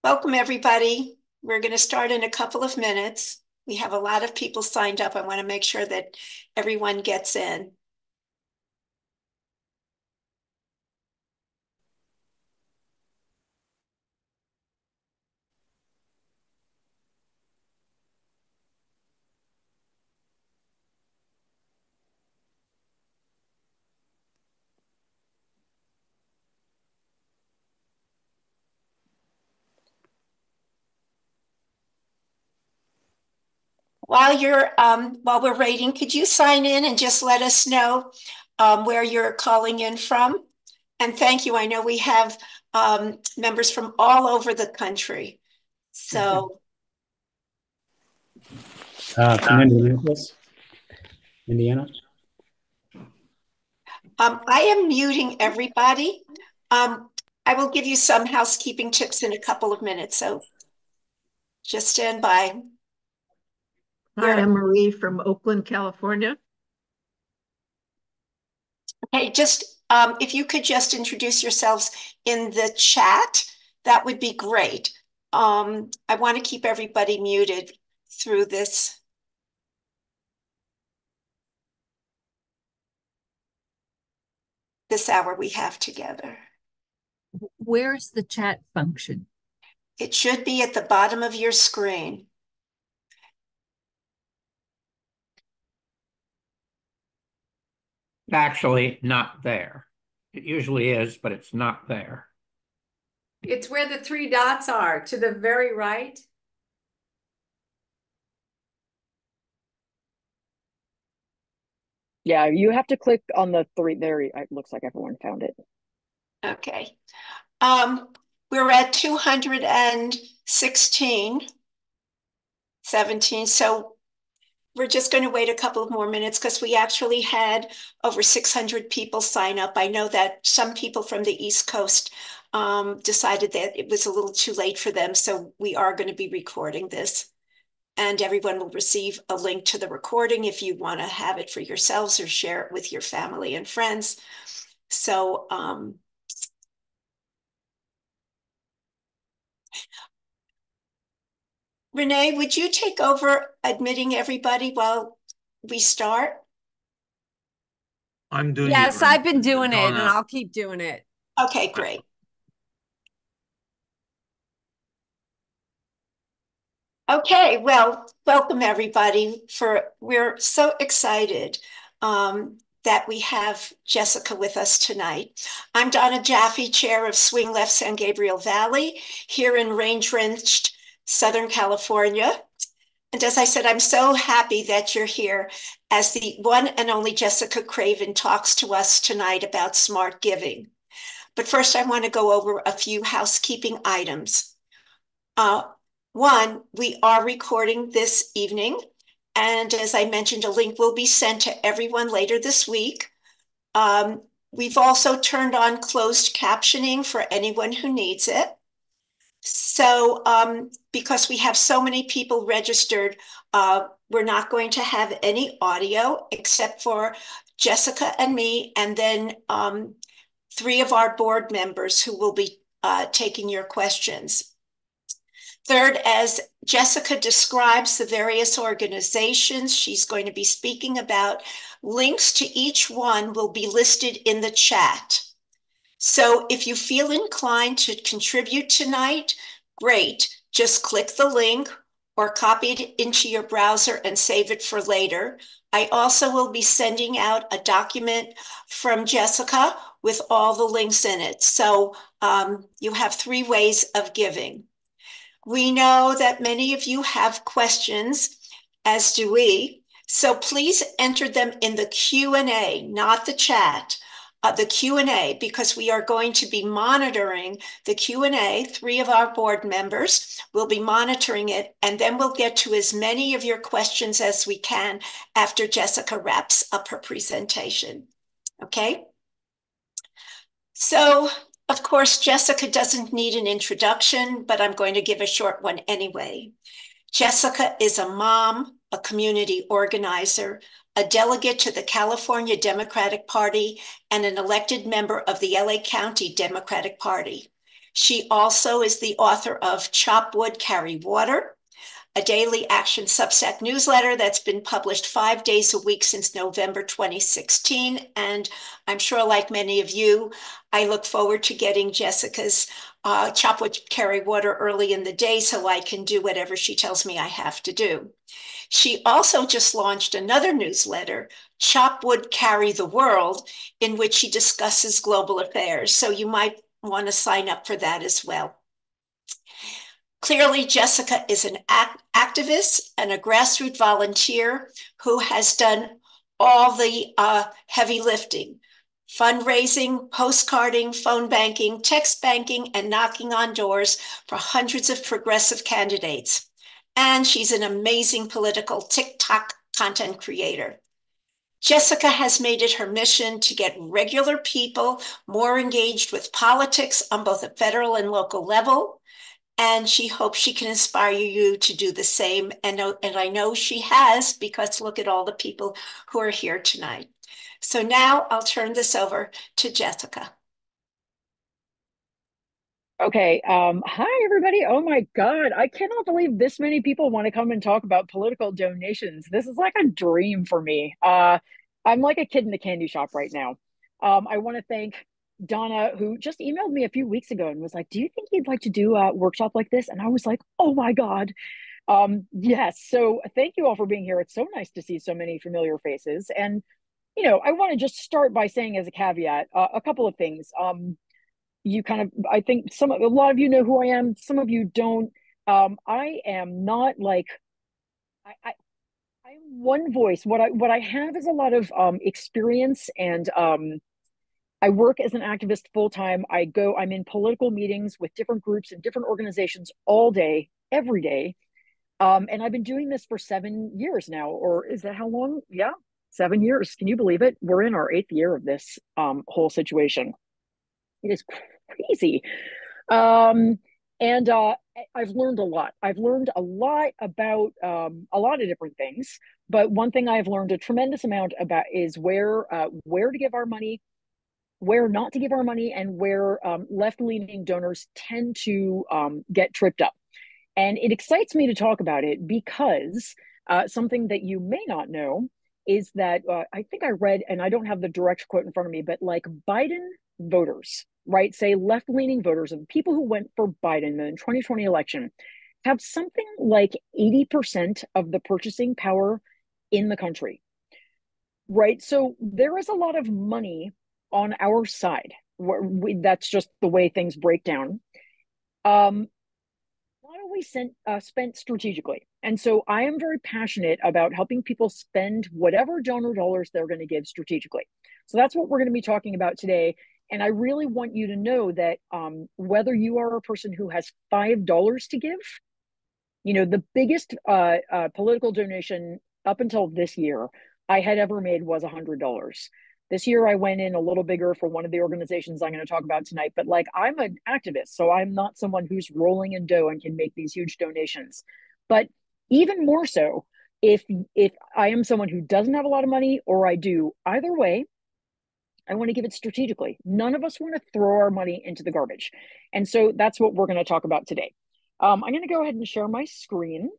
Welcome, everybody. We're going to start in a couple of minutes. We have a lot of people signed up. I want to make sure that everyone gets in. While we're waiting, could you sign in and just let us know where you're calling in from? And thank you. I know we have members from all over the country. So From Indianapolis, Indiana. I am muting everybody. I will give you some housekeeping tips in a couple of minutes. So just stand by. Hi, I'm Marie from Oakland, California. Hey, just if you could just introduce yourselves in the chat, that would be great. I want to keep everybody muted through this hour we have together. Where's the chat function? It should be at the bottom of your screen. Actually not there. It usually is, but it's not there. It's where the three dots are, to the very right. Yeah, you have to click on the three there. It looks like everyone found it. Okay. We're at 216, 17. So we're just going to wait a couple of more minutes because we actually had over 600 people sign up. I know that some people from the East Coast decided that it was a little too late for them. So we are going to be recording this. And everyone will receive a link to the recording if you want to have it for yourselves or share it with your family and friends. So Renee, would you take over admitting everybody while we start? I'm doing Yes, I've been doing it and I'll keep doing it. Okay, great. Okay, well, welcome everybody. We're so excited that we have Jessica with us tonight. I'm Donna Jaffe, chair of Swing Left San Gabriel Valley here in range-drenched Southern California. And as I said, I'm so happy that you're here as the one and only Jessica Craven talks to us tonight about smart giving. But first, I want to go over a few housekeeping items. One, we are recording this evening. And as I mentioned, a link will be sent to everyone later this week. We've also turned on closed captioning for anyone who needs it. So because we have so many people registered, we're not going to have any audio except for Jessica and me, and then 3 of our board members who will be taking your questions. Third, as Jessica describes the various organizations she's going to be speaking about, links to each one will be listed in the chat. So if you feel inclined to contribute tonight, great. Just click the link or copy it into your browser and save it for later. I also will be sending out a document from Jessica with all the links in it. So you have 3 ways of giving. We know that many of you have questions, as do we. So please enter them in the Q&A, not the chat. The Q&A, because we are going to be monitoring the Q&A. 3 of our board members will be monitoring it, and then we'll get to as many of your questions as we can after Jessica wraps up her presentation. Okay? So, of course, Jessica doesn't need an introduction, but I'm going to give a short one anyway. Jessica is a mom, a community organizer, a delegate to the California Democratic Party, and an elected member of the LA County Democratic Party. She also is the author of Chop Wood, Carry Water, a daily action Substack newsletter that's been published 5 days a week since November 2016. And I'm sure, like many of you, I look forward to getting Jessica's Chop Wood, Carry Water early in the day so I can do whatever she tells me I have to do. She also just launched another newsletter, Chop Wood, Carry the World, in which she discusses global affairs. So you might want to sign up for that as well. Clearly, Jessica is an activist and a grassroots volunteer who has done all the heavy lifting: fundraising, postcarding, phone banking, text banking, and knocking on doors for hundreds of progressive candidates. And she's an amazing political TikTok content creator. Jessica has made it her mission to get regular people more engaged with politics on both a federal and local level. And she hopes she can inspire you to do the same. And I know she has, because look at all the people who are here tonight. So now I'll turn this over to Jessica. Okay. Hi, everybody. Oh my God. I cannot believe this many people want to come and talk about political donations. This is like a dream for me. I'm like a kid in a candy shop right now. I want to thank Donna, who just emailed me a few weeks ago and was like, do you think you'd like to do a workshop like this? And I was like, oh my God. Yes. So thank you all for being here. It's so nice to see so many familiar faces. And, I want to just start by saying as a caveat, a couple of things. You kind of, I think a lot of you know who I am. Some of you don't. I am not like, I'm one voice. What I have is a lot of experience, and I work as an activist full time. I'm in political meetings with different groups and different organizations all day, every day. And I've been doing this for 7 years now, or is that how long? Yeah, 7 years. Can you believe it? We're in our 8th year of this whole situation. It is crazy. And I've learned a lot. I've learned a lot about a lot of different things. But one thing I've learned a tremendous amount about is where to give our money, where not to give our money, and where left-leaning donors tend to get tripped up. And it excites me to talk about it because something that you may not know is that I think I read, and I don't have the direct quote in front of me, but like Biden voters, right, say left-leaning voters of people who went for Biden in the 2020 election, have something like 80% of the purchasing power in the country, right? So there is a lot of money on our side. That's just the way things break down. Not always spent strategically. And so I am very passionate about helping people spend whatever donor dollars they're going to give strategically. So that's what we're going to be talking about today. And I really want you to know that whether you are a person who has $5 to give, the biggest political donation up until this year I had ever made was $100. This year I went in a little bigger for one of the organizations I'm going to talk about tonight, but like I'm an activist, so I'm not someone who's rolling in dough and can make these huge donations. But even more so, if I am someone who doesn't have a lot of money or I do, either way, I want to give it strategically. None of us want to throw our money into the garbage. And so that's what we're going to talk about today. I'm going to go ahead and share my screen.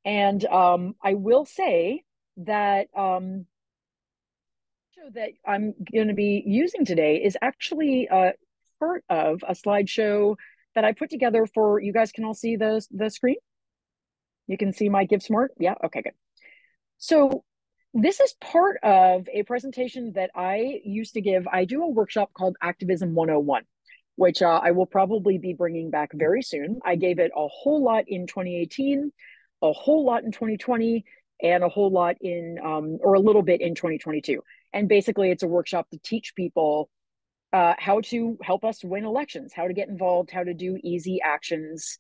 And I will say that that I'm going to be using today is actually part of a slideshow that I put together for, you guys can all see the screen? You can see my Give Smart? Yeah, okay, good. So this is part of a presentation that I used to give. I do a workshop called Activism 101, which I will probably be bringing back very soon. I gave it a whole lot in 2018, a whole lot in 2020, and a whole lot in, or a little bit in 2022. And basically it's a workshop to teach people how to help us win elections, how to get involved, how to do easy actions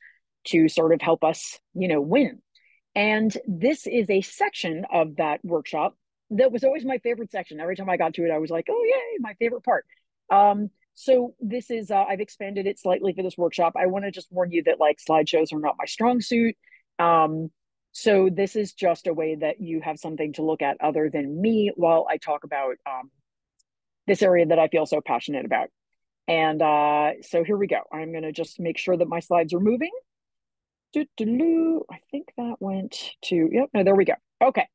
to sort of help us, win. And this is a section of that workshop that was always my favorite section. Every time I got to it, I was like, oh, yay, my favorite part. So this is, I've expanded it slightly for this workshop. I want to just warn you that like slideshows are not my strong suit. So this is just a way that you have something to look at other than me while I talk about this area that I feel so passionate about. And so here we go. I'm going to just make sure that my slides are moving. I think that went to, yep, no, there we go. Okay.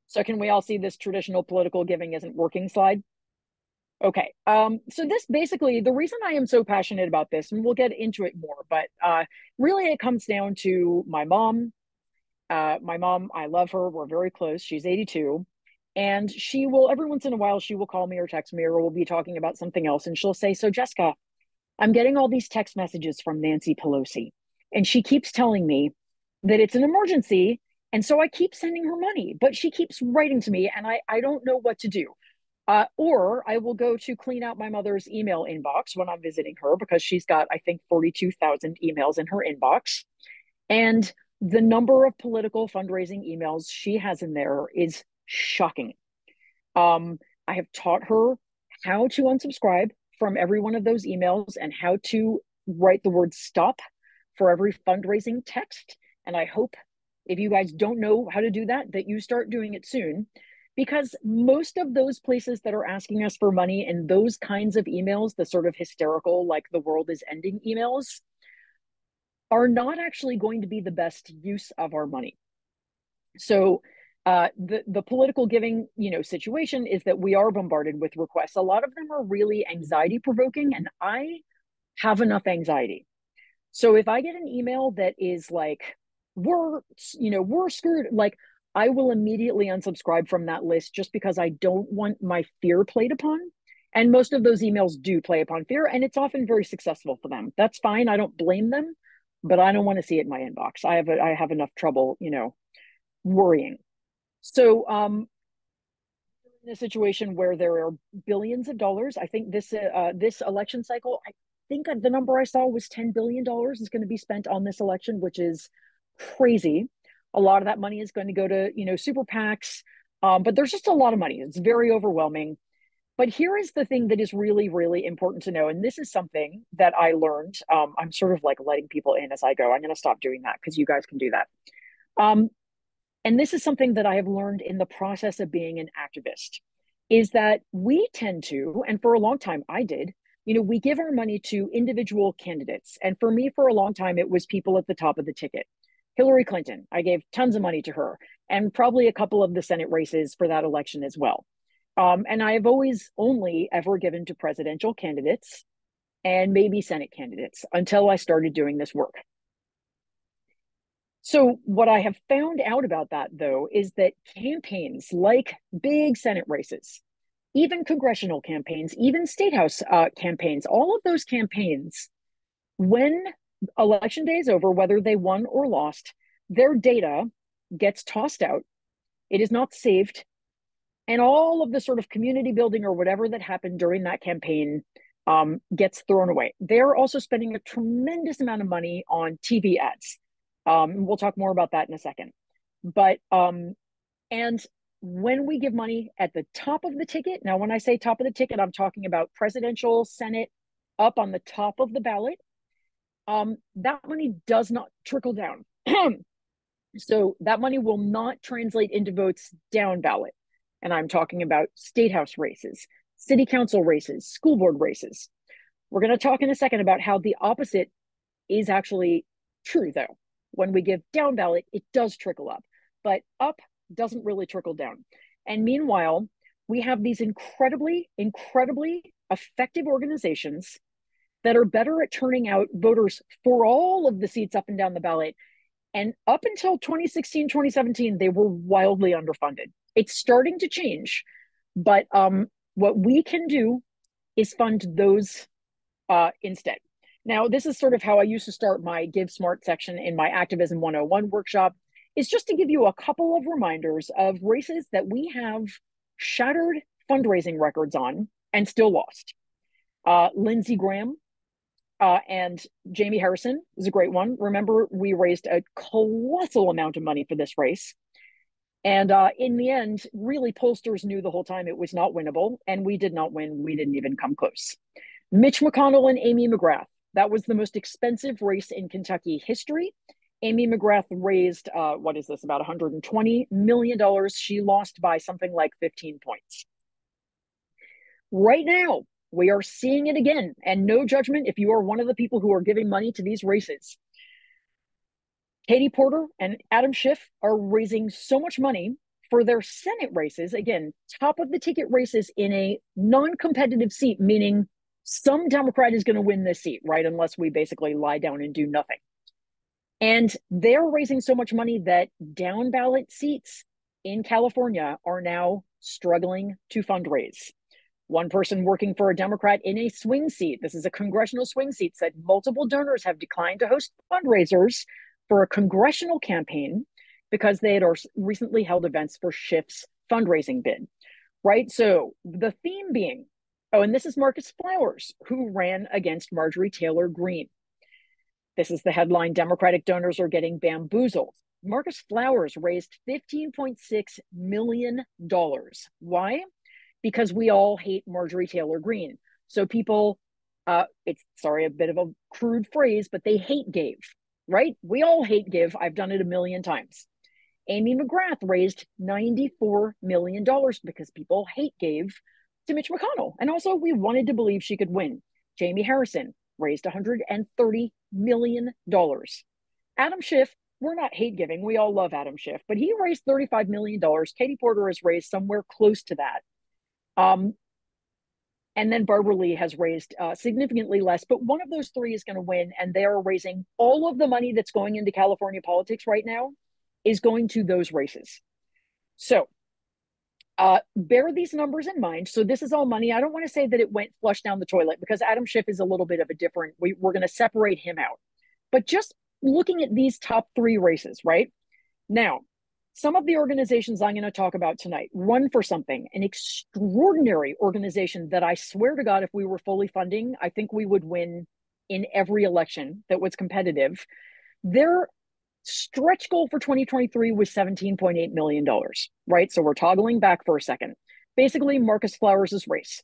So can we all see this traditional political giving isn't working slide? Okay. So this basically, the reason I am so passionate about this, and we'll get into it more, but really it comes down to my mom. My mom, I love her. We're very close. She's 82. And she will, every once in a while, she will call me or text me, or we'll be talking about something else. And she'll say, "So, Jessica, I'm getting all these text messages from Nancy Pelosi. And she keeps telling me that it's an emergency. And so I keep sending her money, but she keeps writing to me, and I don't know what to do." Or I will go to clean out my mother's email inbox when I'm visiting her, because she's got, I think, 42,000 emails in her inbox. And the number of political fundraising emails she has in there is shocking. I have taught her how to unsubscribe from every one of those emails and how to write the word stop for every fundraising text. And I hope, if you guys don't know how to do that, that you start doing it soon, because most of those places that are asking us for money and those kinds of emails, the sort of hysterical, like the world is ending emails, are not actually going to be the best use of our money. So the political giving, situation is that we are bombarded with requests. A lot of them are really anxiety provoking, and I have enough anxiety. So if I get an email that is like, we're screwed, like, I will immediately unsubscribe from that list, just because I don't want my fear played upon. And most of those emails do play upon fear, and it's often very successful for them. That's fine. I don't blame them, but I don't want to see it in my inbox. I have enough trouble, worrying. So in a situation where there are billions of dollars, I think this election cycle, I think the number I saw was $10 billion is going to be spent on this election, which is crazy. A lot of that money is going to go to, super PACs, but there's just a lot of money. It's very overwhelming. But here is the thing that is really, really important to know. And this is something that I learned. I'm sort of like letting people in as I go. I'm going to stop doing that because you guys can do that. And this is something that I have learned in the process of being an activist, is that we tend to, and for a long time I did, we give our money to individual candidates. And for me, for a long time, it was people at the top of the ticket. Hillary Clinton, I gave tons of money to her, and probably a couple of the Senate races for that election as well. And I have always only ever given to presidential candidates and maybe Senate candidates until I started doing this work. So what I have found out about that, though, is that campaigns like big Senate races, even congressional campaigns, even state house campaigns, all of those campaigns, when election day is over, whether they won or lost, their data gets tossed out. It is not saved. And all of the sort of community building or whatever that happened during that campaign gets thrown away. They're also spending a tremendous amount of money on TV ads. We'll talk more about that in a second. But, and when we give money at the top of the ticket, now when I say top of the ticket, I'm talking about presidential, Senate, up on the top of the ballot, that money does not trickle down. So that money will not translate into votes down ballot. And I'm talking about state house races, city council races, school board races. We're going to talk in a second about how the opposite is actually true, though. When we give down ballot, it does trickle up, but up doesn't really trickle down. And meanwhile, we have these incredibly, incredibly effective organizations that are better at turning out voters for all of the seats up and down the ballot. And up until 2016, 2017, they were wildly underfunded. It's starting to change, but what we can do is fund those instead. Now, this is sort of how I used to start my Give Smart section in my Activism 101 workshop, is just to give you a couple of reminders of races that we have shattered fundraising records on and still lost. Lindsey Graham and Jamie Harrison is a great one. Remember, we raised a colossal amount of money for this race. And in the end, really, pollsters knew the whole time it was not winnable, and we did not win. We didn't even come close. Mitch McConnell and Amy McGrath. That was the most expensive race in Kentucky history. Amy McGrath raised, about $120 million. She lost by something like 15 points. Right now, We are seeing it again, and no judgment if you are one of the people who are giving money to these races. Katie Porter and Adam Schiff are raising so much money for their Senate races, again, top of the ticket races in a non-competitive seat, meaning some Democrat is going to win this seat, right? Unless we basically lie down and do nothing. And they're raising so much money that down ballot seats in California are now struggling to fundraise. One person working for a Democrat in a swing seat, this is a congressional swing seat, said multiple donors have declined to host fundraisers for a congressional campaign because they had recently held events for Schiff's fundraising bid, right? So the theme being, oh, and this is Marcus Flowers, who ran against Marjorie Taylor Greene. This is the headline, Democratic donors are getting bamboozled. Marcus Flowers raised $15.6 million. Why? Because we all hate Marjorie Taylor Greene. So people, it's sorry, a bit of a crude phrase, but they hate gave, right? We all hate give. I've done it a million times. Amy McGrath raised $94 million because people hate gave to Mitch McConnell. And also we wanted to believe she could win. Jamie Harrison raised $130 million. Adam Schiff, we're not hate giving. We all love Adam Schiff, but he raised $35 million. Katie Porter has raised somewhere close to that. And then Barbara Lee has raised significantly less, but one of those three is going to win, and they are raising all of the money that's going into California politics right now is going to those races. So bear these numbers in mind. So this is all money. I don't want to say that it went flush down the toilet because Adam Schiff is a little bit of a different, we're going to separate him out. But just looking at these top three races, right? Now, some of the organizations I'm going to talk about tonight, Run for Something, an extraordinary organization that I swear to God, if we were fully funding, I think we would win in every election that was competitive. Their stretch goal for 2023 was $17.8 million, right? So we're toggling back for a second. Basically, Marcus Flowers' race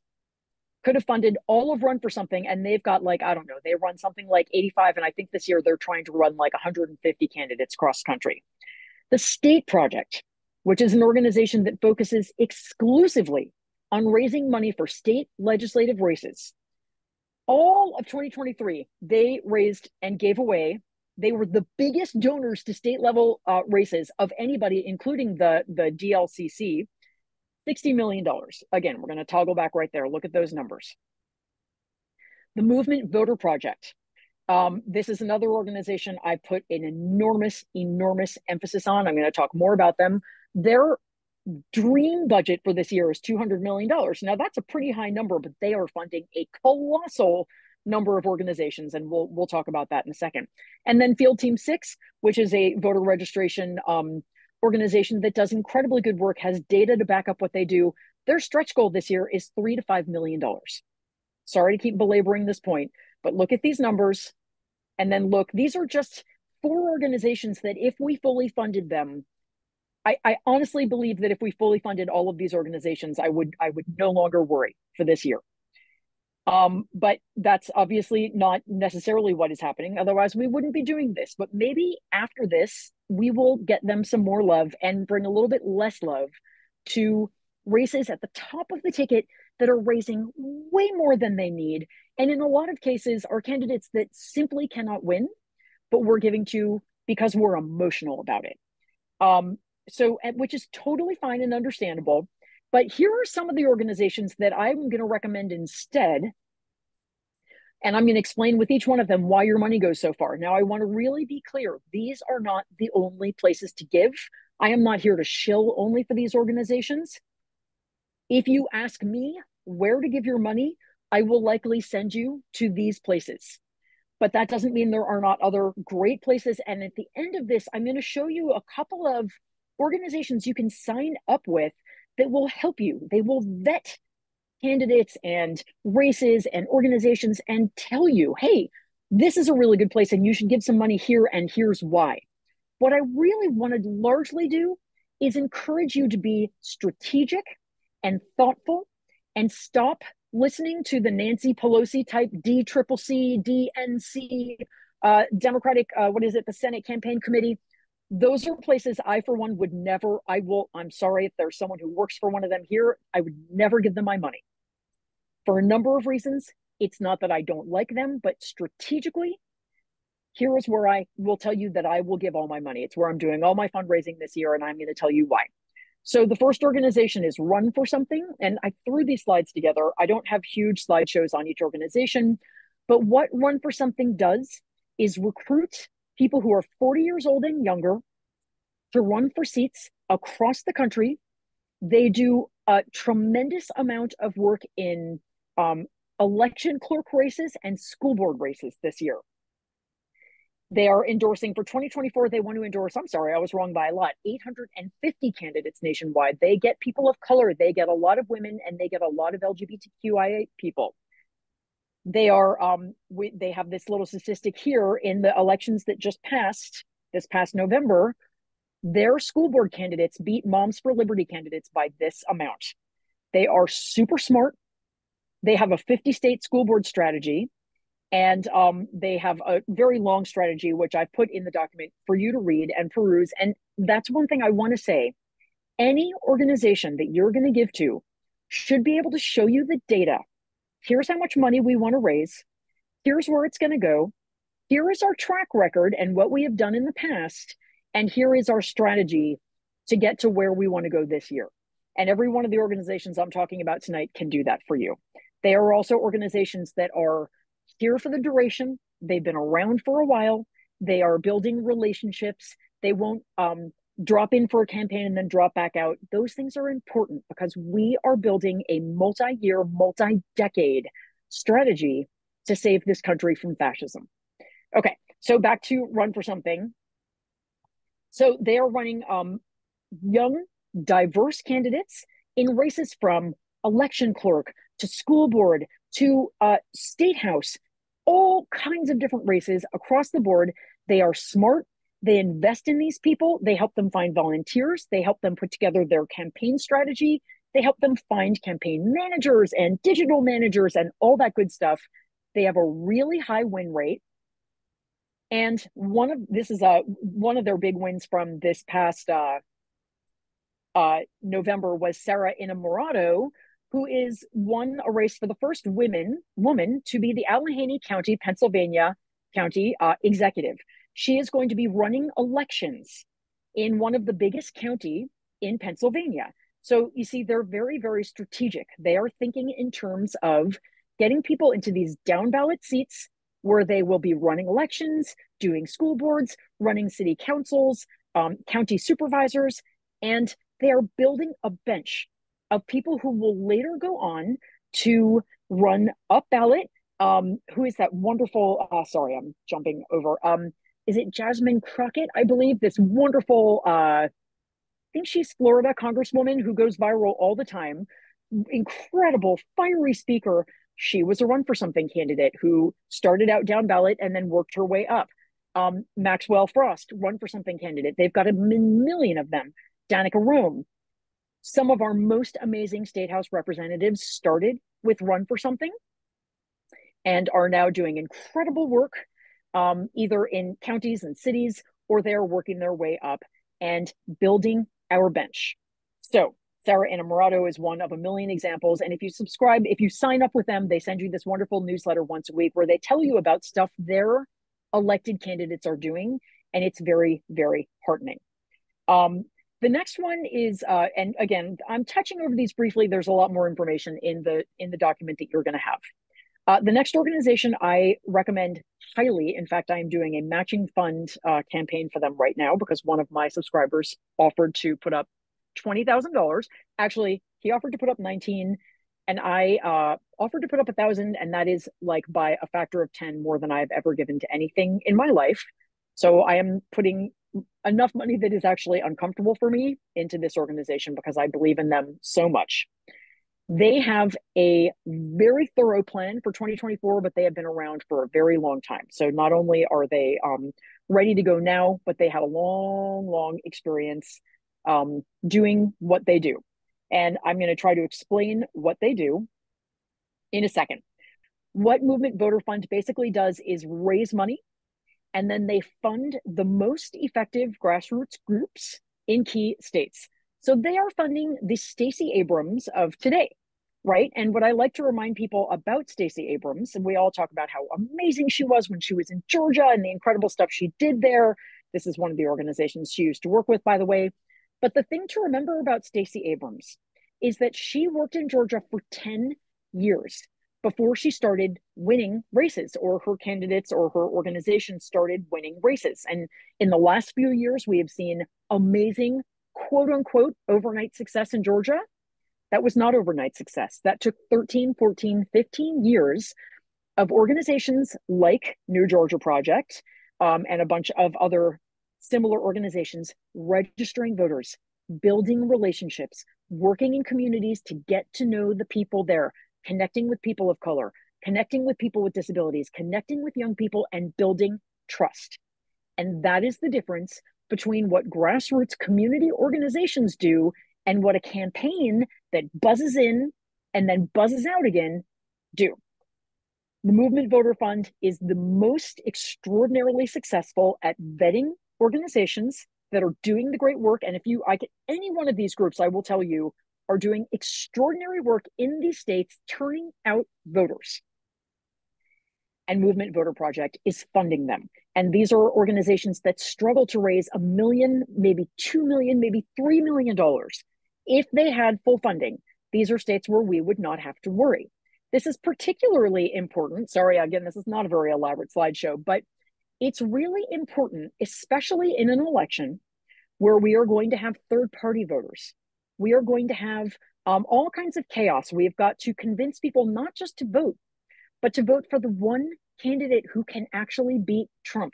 could have funded all of Run for Something, and they've got like, I don't know, they run something like 85, and I think this year they're trying to run like 150 candidates cross country. The State Project, which is an organization that focuses exclusively on raising money for state legislative races. All of 2023, they raised and gave away. They were the biggest donors to state level races of anybody, including the DLCC, $60 million. Again, we're going to toggle back right there. Look at those numbers. The Movement Voter Project. This is another organization I put an enormous emphasis on. I'm going to talk more about them. Their dream budget for this year is $200 million. Now that's a pretty high number, but they are funding a colossal number of organizations, and we'll talk about that in a second. And then Field Team 6, which is a voter registration organization that does incredibly good work, has data to back up what they do. Their stretch goal this year is $3 to $5 million. Sorry to keep belaboring this point, but look at these numbers, and then look, these are just 4 organizations that if we fully funded them, I honestly believe that if we fully funded all of these organizations, I would no longer worry for this year. But that's obviously not necessarily what is happening. Otherwise, we wouldn't be doing this. But maybe after this, we will get them some more love and bring a little bit less love to races at the top of the ticket that are raising way more than they need. And in a lot of cases, are candidates that simply cannot win, but we're giving to because we're emotional about it. So, which is totally fine and understandable. But here are some of the organizations that I'm going to recommend instead. And I'm going to explain with each one of them why your money goes so far. Now, I want to really be clear. These are not the only places to give. I am not here to shill only for these organizations. If you ask me where to give your money, I will likely send you to these places. But that doesn't mean there are not other great places. And at the end of this, I'm going to show you a couple of organizations you can sign up with that will help you. They will vet candidates and races and organizations and tell you, hey, this is a really good place and you should give some money here and here's why. What I really want to largely do is encourage you to be strategic and thoughtful and stop listening to the Nancy Pelosi type DCCC, DNC, Democratic, the Senate Campaign Committee. Those are places I, for one, would never, I'm sorry if there's someone who works for one of them here, I would never give them my money. for a number of reasons. It's not that I don't like them, but strategically, here is where I will tell you that I will give all my money. It's where I'm doing all my fundraising this year, and I'm going to tell you why. So the first organization is Run for Something, and I threw these slides together. I don't have huge slideshows on each organization, but what Run for Something does is recruit people who are 40 years old and younger to run for seats across the country. They do a tremendous amount of work in election clerk races and school board races this year. They are endorsing for 2024. They want to endorse, I'm sorry, I was wrong by a lot, 850 candidates nationwide. They get people of color, they get a lot of women, and they get a lot of LGBTQIA people. They are, they have this little statistic here in the elections that just passed, this past November. Their school board candidates beat Moms for Liberty candidates by this amount. They are super smart. They have a 50-state school board strategy. And they have a very long strategy, which I put in the document for you to read and peruse. And that's one thing I want to say. Any organization that you're going to give to should be able to show you the data. Here's how much money we want to raise. Here's where it's going to go. Here is our track record and what we have done in the past. And here is our strategy to get to where we want to go this year. And every one of the organizations I'm talking about tonight can do that for you. They are also organizations that are here for the duration. They've been around for a while. They are building relationships. They won't drop in for a campaign and then drop back out. Those things are important because we are building a multi-year, multi-decade strategy to save this country from fascism. Okay, so back to Run for Something. So they are running young, diverse candidates in races from election clerk to school board to state house, all kinds of different races across the board. They are smart. They invest in these people. They help them find volunteers. They help them put together their campaign strategy. They help them find campaign managers and digital managers and all that good stuff. They have a really high win rate. And one of their big wins from this past November was Sarah Innamorato, who is won a race for the first woman to be the Allegheny County, Pennsylvania county executive. She is going to be running elections in one of the biggest county in Pennsylvania. So you see, they're very, very strategic. They are thinking in terms of getting people into these down ballot seats where they will be running elections, doing school boards, running city councils, county supervisors, and they are building a bench of people who will later go on to run up ballot. Who is that wonderful, sorry, I'm jumping over. Is it Jasmine Crockett? I believe this wonderful, I think she's Florida Congresswoman who goes viral all the time. Incredible, fiery speaker. She was a Run for Something candidate who started out down ballot and then worked her way up. Maxwell Frost, Run for Something candidate. They've got a million of them. Danica Rome. Some of our most amazing state house representatives started with Run for Something and are now doing incredible work, either in counties and cities, or they're working their way up and building our bench. So Sarah Innamorato is one of a million examples. And if you sign up with them, they send you this wonderful newsletter once a week where they tell you about stuff their elected candidates are doing. And it's very, very heartening. The next one is, and again, I'm touching over these briefly. There's a lot more information in the document that you're going to have. The next organization I recommend highly. In fact, I am doing a matching fund campaign for them right now because one of my subscribers offered to put up $20,000. Actually, he offered to put up 19, and I offered to put up 1,000, and that is like by a factor of 10 more than I've ever given to anything in my life. So I am putting enough money that is actually uncomfortable for me into this organization because I believe in them so much. They have a very thorough plan for 2024, but they have been around for a very long time. So not only are they ready to go now, but they have a long, long experience doing what they do. And I'm going to try to explain what they do in a second. What Movement Voter Fund basically does is raise money, and then they fund the most effective grassroots groups in key states. So they are funding the Stacey Abrams of today. right? And what I like to remind people about Stacey Abrams, and we all talk about how amazing she was when she was in Georgia and the incredible stuff she did there. This is one of the organizations she used to work with, by the way. But the thing to remember about Stacey Abrams is that she worked in Georgia for 10 years before she started winning races, or her candidates or her organization started winning races. And in the last few years, we have seen amazing, quote unquote, overnight success in Georgia. That was not overnight success. That took 13, 14, 15 years of organizations like New Georgia Project, and a bunch of other similar organizations registering voters, building relationships, working in communities to get to know the people there, connecting with people of color, connecting with people with disabilities, connecting with young people, and building trust. And that is the difference between what grassroots community organizations do and what a campaign that buzzes in and then buzzes out again do. The Movement Voter Fund is the most extraordinarily successful at vetting organizations that are doing the great work. And if you, any one of these groups, I will tell you, are doing extraordinary work in these states, turning out voters. And Movement Voter Project is funding them. And these are organizations that struggle to raise $1 million, maybe $2 million, maybe $3 million. If they had full funding, these are states where we would not have to worry. This is particularly important. Sorry, again, this is not a very elaborate slideshow, but it's really important, especially in an election where we are going to have third-party voters. We are going to have all kinds of chaos. We've got to convince people not just to vote, but to vote for the one candidate who can actually beat Trump.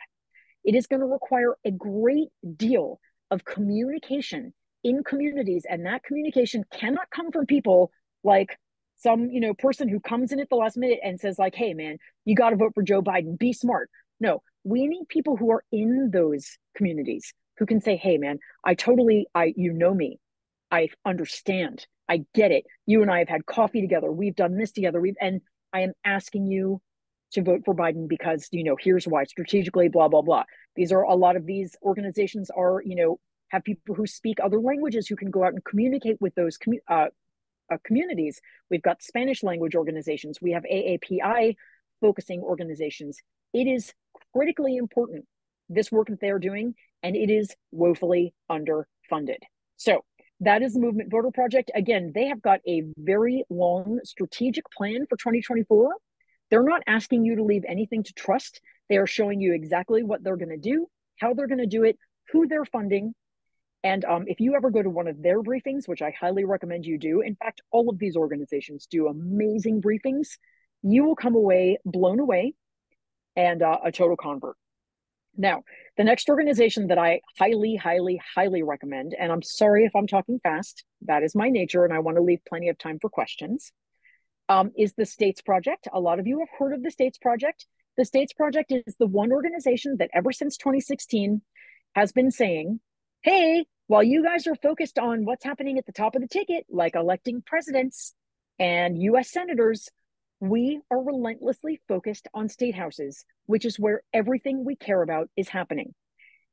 It is going to require a great deal of communication in communities, and that communication cannot come from people like some person who comes in at the last minute and says like, hey man, you got to vote for Joe Biden, be smart. No, we need people who are in those communities who can say, hey man, you know me, I understand, I get it, you and I have had coffee together, we've done this together, and I am asking you to vote for Biden because, here's why, strategically, blah, blah, blah. A lot of these organizations are, have people who speak other languages who can go out and communicate with those communities. We've got Spanish language organizations. We have AAPI focusing organizations. It is critically important, this work that they're doing, and it is woefully underfunded. So that is the Movement Voter Project. Again, they have got a very long strategic plan for 2024. They're not asking you to leave anything to trust. They are showing you exactly what they're going to do, how they're going to do it, who they're funding. And if you ever go to one of their briefings, which I highly recommend you do, in fact, all of these organizations do amazing briefings, you will come away blown away and a total convert. Now, the next organization that I highly, highly, highly recommend, and I'm sorry if I'm talking fast, that is my nature, and I want to leave plenty of time for questions, is the States Project. A lot of you have heard of the States Project. The States Project is the one organization that ever since 2016 has been saying, hey, while you guys are focused on what's happening at the top of the ticket, like electing presidents and US senators, we are relentlessly focused on state houses, which is where everything we care about is happening.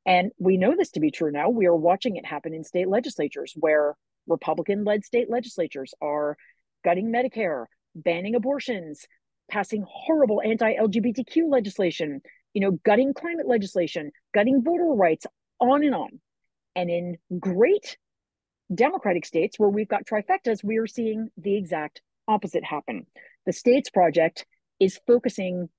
And we know this to be true now. We are watching it happen in state legislatures where Republican-led state legislatures are gutting Medicare, banning abortions, passing horrible anti-LGBTQ legislation, gutting climate legislation, gutting voter rights, on and on. And in great Democratic states where we've got trifectas, we are seeing the exact opposite happen. The States Project is focusing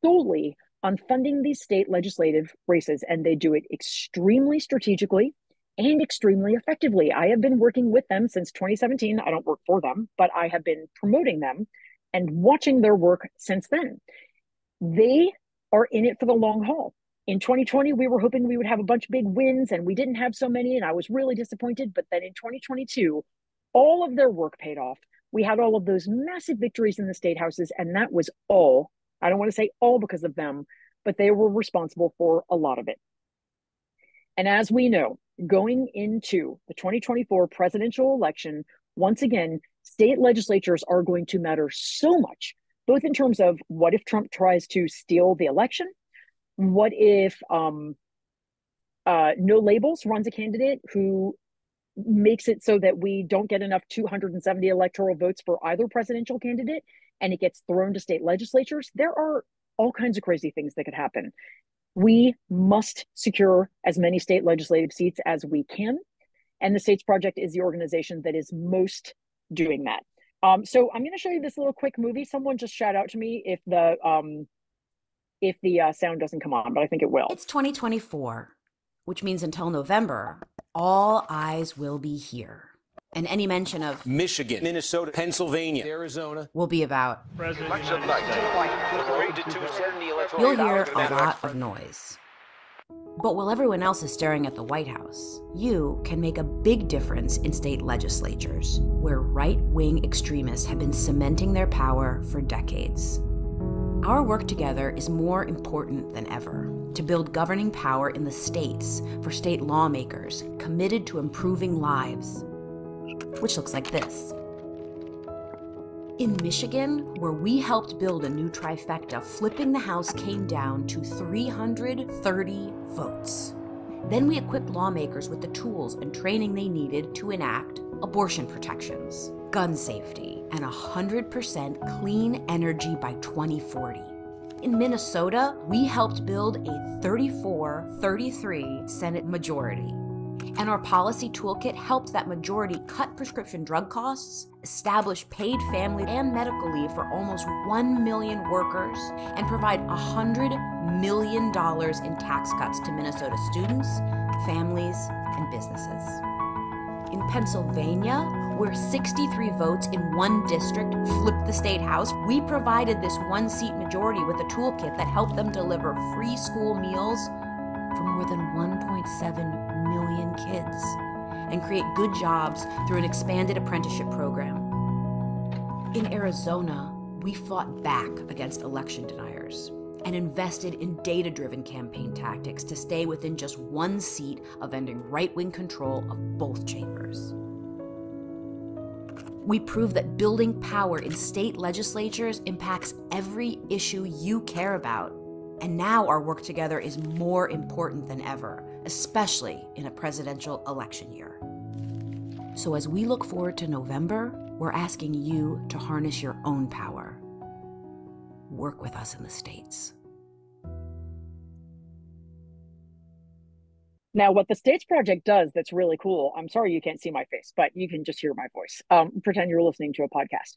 solely on funding these state legislative races, and they do it extremely strategically and extremely effectively. I have been working with them since 2017. I don't work for them, but I have been promoting them and watching their work since then. They are in it for the long haul. In 2020, we were hoping we would have a bunch of big wins, and we didn't have so many, and I was really disappointed. But then in 2022, all of their work paid off. We had all of those massive victories in the state houses, and that was all. I don't want to say all because of them, but they were responsible for a lot of it. And as we know, going into the 2024 presidential election, once again, state legislatures are going to matter so much, both in terms of what if Trump tries to steal the election? What if No Labels runs a candidate who makes it so that we don't get enough 270 electoral votes for either presidential candidate and it gets thrown to state legislatures, there are all kinds of crazy things that could happen. We must secure as many state legislative seats as we can. And the States Project is the organization that is most doing that. So I'm going to show you this little quick movie. Someone just shout out to me if the sound doesn't come on, but I think it will. It's 2024, which means until November, all eyes will be here. And any mention of Michigan, Minnesota, Pennsylvania, Arizona will be about. You'll hear a lot of noise. But while everyone else is staring at the White House, you can make a big difference in state legislatures, where right-wing extremists have been cementing their power for decades. Our work together is more important than ever to build governing power in the states for state lawmakers committed to improving lives, which looks like this. In Michigan, where we helped build a new trifecta, flipping the House came down to 330 votes. Then we equipped lawmakers with the tools and training they needed to enact abortion protections, gun safety, and 100% clean energy by 2040. In Minnesota, we helped build a 34-33 Senate majority. And our policy toolkit helped that majority cut prescription drug costs, establish paid family and medical leave for almost 1 million workers, and provide $100 million in tax cuts to Minnesota students, families, and businesses. In Pennsylvania, where 63 votes in one district flipped the state house, we provided this one-seat majority with a toolkit that helped them deliver free school meals for more than 1.7 million kids and create good jobs through an expanded apprenticeship program. In Arizona, we fought back against election deniers and invested in data-driven campaign tactics to stay within just one seat of ending right-wing control of both chambers. We proved that building power in state legislatures impacts every issue you care about. And now our work together is more important than ever, especially in a presidential election year. So as we look forward to November, we're asking you to harness your own power. Work with us in the states. Now, what the States Project does that's really cool, I'm sorry you can't see my face, but you can just hear my voice. Pretend you're listening to a podcast.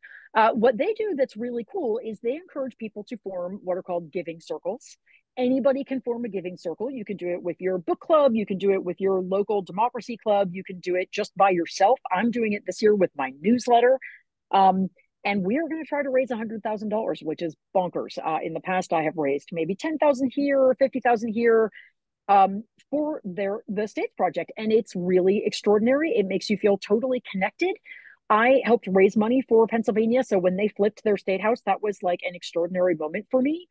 What they do that's really cool is they encourage people to form what are called giving circles. Anybody can form a giving circle. You can do it with your book club. You can do it with your local democracy club. You can do it just by yourself. I'm doing it this year with my newsletter. And we are going to try to raise $100,000, which is bonkers. In the past, I have raised maybe 10,000 here, 50,000 here, for the States Project, and it's really extraordinary. It makes you feel totally connected. I helped raise money for Pennsylvania, so when they flipped their state house, that was like an extraordinary moment for me.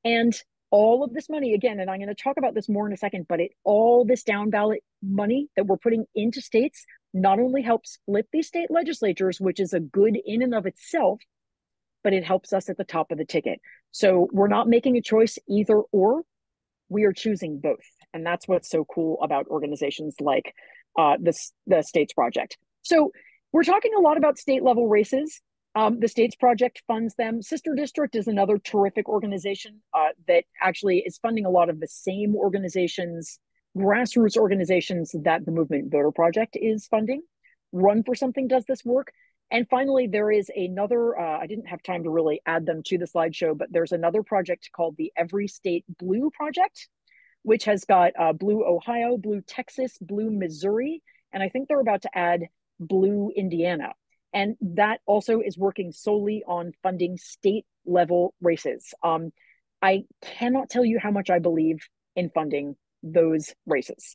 And all of this money, again, and I'm going to talk about this more in a second, but all this down ballot money that we're putting into states not only helps flip these state legislatures, which is a good in and of itself, but it helps us at the top of the ticket. So we're not making a choice either or. We are choosing both. And that's what's so cool about organizations like the States Project. So we're talking a lot about state level races. The States Project funds them. Sister District is another terrific organization that actually is funding a lot of the same organizations, grassroots organizations that the Movement Voter Project is funding. Run for Something does this work. And finally, there is another, I didn't have time to really add them to the slideshow, but there's another project called the Every State Blue Project, which has got Blue Ohio, Blue Texas, Blue Missouri, and I think they're about to add Blue Indiana. And that also is working solely on funding state level races. I cannot tell you how much I believe in funding those races.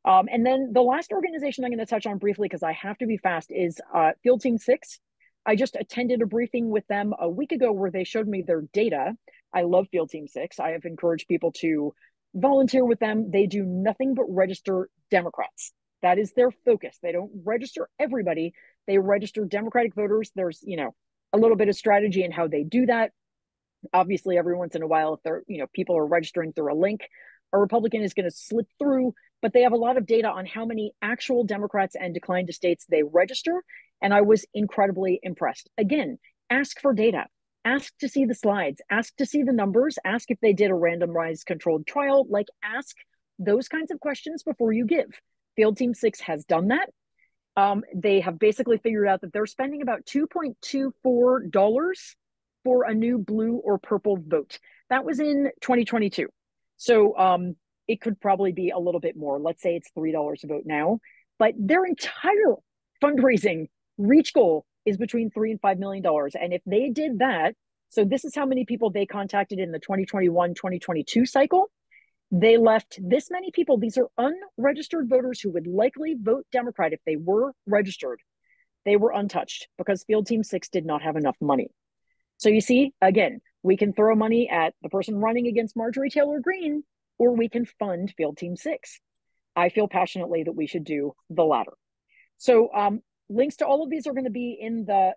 And then the last organization I'm going to touch on briefly, because I have to be fast, is Field Team 6. I just attended a briefing with them a week ago where they showed me their data. I love Field Team 6. I have encouraged people to volunteer with them. They do nothing but register Democrats. That is their focus. They don't register everybody. They register Democratic voters. There's, a little bit of strategy in how they do that. Obviously, every once in a while, if they're, people are registering through a link, a Republican is going to slip through, but they have a lot of data on how many actual Democrats and declined states they register. And I was incredibly impressed. Again, ask for data, ask to see the slides, ask to see the numbers, ask if they did a randomized controlled trial, like ask those kinds of questions before you give. Field Team 6 has done that. They have basically figured out that they're spending about $2.24 for a new blue or purple vote. That was in 2022. So it could probably be a little bit more. Let's say it's $3 a vote now, but their entire fundraising reach goal is between $3 and $5 million. And if they did that, so this is how many people they contacted in the 2021-2022 cycle. They left this many people. These are unregistered voters who would likely vote Democrat if they were registered. They were untouched because Field Team 6 did not have enough money. So you see, again, we can throw money at the person running against Marjorie Taylor Greene, or we can fund Field Team 6. I feel passionately that we should do the latter. So links to all of these are going to be in the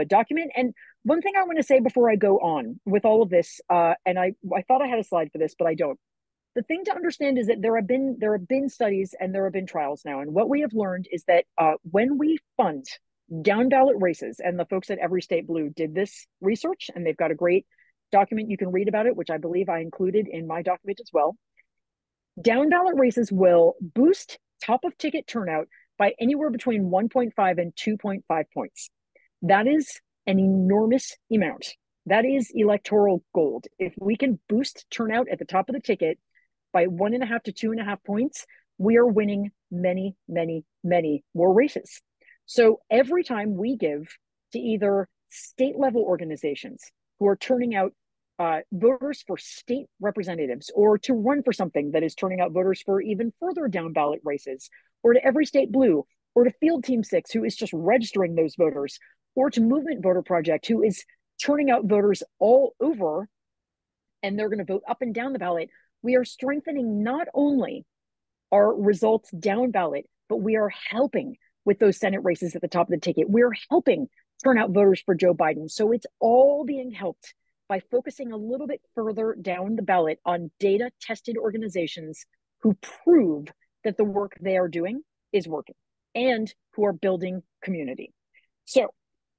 document. And one thing I want to say before I go on with all of this, and I thought I had a slide for this, but I don't. The thing to understand is that there have been studies and there have been trials now, and what we have learned is that when we fund down ballot races, and the folks at Every State Blue did this research, and they've got a great document you can read about it, which I believe I included in my document as well. Down ballot races will boost top of ticket turnout by anywhere between 1.5 and 2.5 points. That is an enormous amount. That is electoral gold. If we can boost turnout at the top of the ticket by 1.5 to 2.5 points, we are winning many, many, many more races. So every time we give to either state level organizations who are turning out voters for state representatives, or to run for something that is turning out voters for even further down ballot races, or to Every State Blue, or to Field Team 6, who is just registering those voters, or to Movement Voter Project, who is turning out voters all over, and they're going to vote up and down the ballot. We are strengthening not only our results down ballot, but we are helping with those Senate races at the top of the ticket. We're helping turn out voters for Joe Biden. So it's all being helped by focusing a little bit further down the ballot on data tested organizations who prove that the work they are doing is working and who are building community. So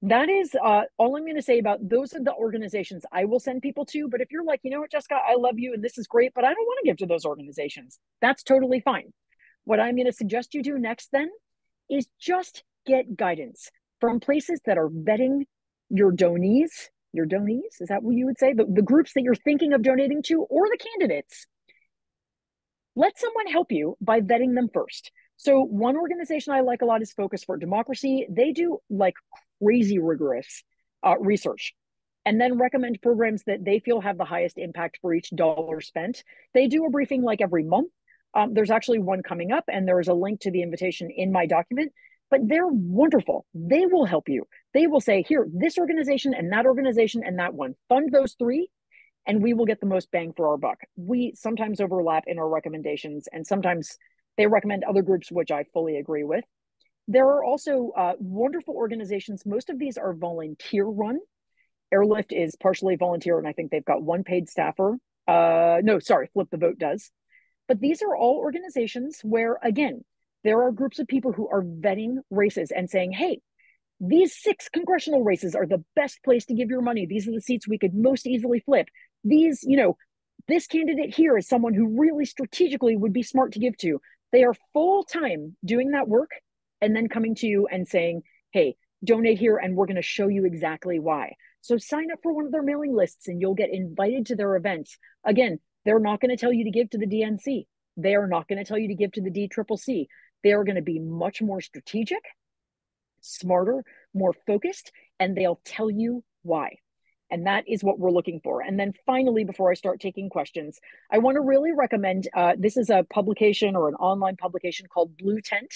that is all I'm going to say about those are the organizations I will send people to. But if you're like, you know what, Jessica, I love you and this is great, but I don't want to give to those organizations, that's totally fine. What I'm going to suggest you do next then is just get guidance from places that are vetting your donees. Your donees, is that what you would say? The groups that you're thinking of donating to, or the candidates. Let someone help you by vetting them first. So one organization I like a lot is Focus for Democracy. They do like crazy rigorous research and then recommend programs that they feel have the highest impact for each dollar spent. They do a briefing like every month. There's actually one coming up, and there is a link to the invitation in my document. But they're wonderful. They will help you. They will say, here, this organization and that one. Fund those three, and we will get the most bang for our buck. We sometimes overlap in our recommendations, and sometimes they recommend other groups, which I fully agree with. There are also wonderful organizations. Most of these are volunteer run. Airlift is partially volunteer, and I think they've got one paid staffer. No, sorry, Flip the Vote does. But these are all organizations where, again, there are groups of people who are vetting races and saying, hey, these 6 congressional races are the best place to give your money. These are the seats we could most easily flip. These, this candidate here is someone who really strategically would be smart to give to. They are full-time doing that work and then coming to you and saying, hey, donate here and we're going to show you exactly why. So sign up for one of their mailing lists and you'll get invited to their events. Again, they're not going to tell you to give to the DNC. They are not going to tell you to give to the DCCC. They are going to be much more strategic, smarter, more focused, and they'll tell you why. And that is what we're looking for. And then finally, before I start taking questions, I want to really recommend, this is a publication or an online publication called Blue Tent.